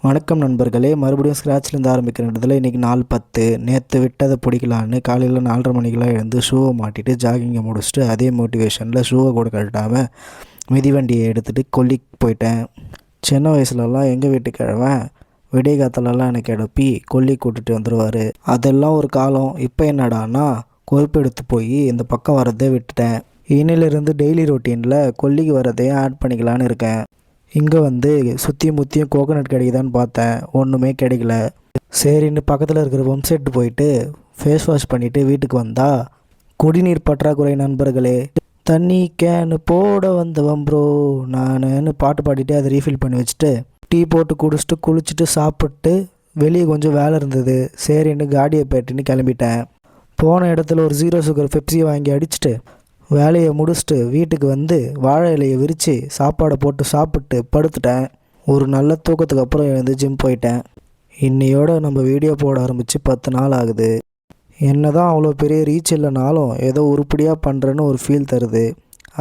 வணக்கம் நண்பர்களே, மறுபடியும் ஸ்க்ராட்ச்லேருந்து ஆரம்பிக்கிறதுல இன்றைக்கி நாள் 10. நேற்று விட்டதை பிடிக்கலான்னு காலையில் 4:30 மணிக்கெலாம் எழுந்து ஷூவை மாட்டிட்டு ஜாகிங்கை முடிச்சுட்டு அதே மோட்டிவேஷனில் ஷூவை கூட கழட்டாமல் மிதிவண்டியை எடுத்துகிட்டு கொல்லிக்கு போயிட்டேன். சின்ன வயசுலலாம் எங்கள் வீட்டு கிழவன் விடிய காலத்துலலாம் எனக்கு எழுப்பி கொல்லி கூட்டிகிட்டு வந்துடுவார். அதெல்லாம் ஒரு காலம். இப்போ என்னடான்னா கொழுப்பெடுத்து போய் இந்த பக்கம் வரதே விட்டுட்டேன். இன்னிலிருந்து டெய்லி ரொட்டீனில் கொல்லிக்கு வரதையும் ஆட் பண்ணிக்கலான்னு இருக்கேன். இங்கே வந்து சுற்றியும் முற்றியும் கோகோனட் கிடைக்குதான்னு பார்த்தேன், ஒன்றுமே கிடைக்கல. சரின்னு பக்கத்தில் இருக்கிற பம்ப் செட்டு போயிட்டு ஃபேஸ் வாஷ் பண்ணிவிட்டு வீட்டுக்கு வந்தால் குடிநீர் பற்றாக்குறை நண்பர்களே. தண்ணி கேனு போட வந்தவன் ப்ரோ நானுன்னு பாட்டு பாடிட்டு அதை ரீஃபில் பண்ணி வச்சுட்டு டீ போட்டு குடிச்சிட்டு குளிச்சுட்டு சாப்பிட்டு வெளியே கொஞ்சம் வேலை இருந்தது. சரின்னு காடியை பேட்டுன்னு கிளம்பிட்டேன். போன இடத்துல ஒரு 0 சுகர் பெப்சியை வாங்கி அடிச்சுட்டு வேலையை முடிச்சுட்டு வீட்டுக்கு வந்து வாழை இலையை விரித்து சாப்பாடை போட்டு சாப்பிட்டு படுத்துட்டேன். ஒரு நல்ல தூக்கத்துக்கு அப்புறம் எழுந்து ஜிம் போயிட்டேன். இன்னையோட நம்ம வீடியோ போட ஆரம்பித்து 10 நாள் ஆகுது. என்ன தான் அவ்வளோ பெரிய ரீச் இல்லைனாலும் ஏதோ உருப்படியாக பண்ணுறேன்னு ஒரு ஃபீல் தருது.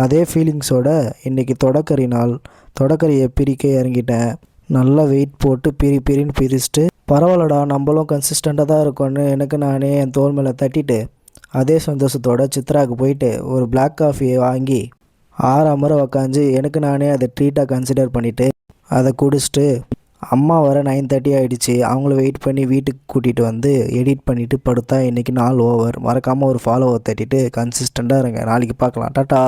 அதே ஃபீலிங்ஸோட இன்றைக்கி தொடக்கறி நாள். தொடக்கறியை பிரிக்க இறங்கிட்டேன். நல்லா வெயிட் போட்டு பிரின்னு பிரிச்சுட்டு பரவாயில்லடா நம்மளும் கன்சிஸ்டண்ட்டாக தான் இருக்கோன்னு எனக்கு நானே என் தோல் மேலே தட்டிட்டு அதே சந்தோஷத்தோட சித்ராவுக்கு போயிட்டு ஒரு பிளாக் காஃபியை வாங்கி 6 முறை உக்காந்து எனக்கு நானே அதை ட்ரீட்டாக கன்சிடர் பண்ணிவிட்டு அதை குடிச்சிட்டு அம்மா வர 9:30 ஆகிடுச்சு. அவங்கள வெயிட் பண்ணி வீட்டுக்கு கூட்டிகிட்டு வந்து எடிட் பண்ணிவிட்டு படுத்தா இன்றைக்கி நாள் ஓவர். மறக்காமல் ஒரு ஃபாலோவர் தட்டிட்டு கன்சிஸ்டண்ட்டாக இருங்க. நாளைக்கு பார்க்கலாம். டாட்டா.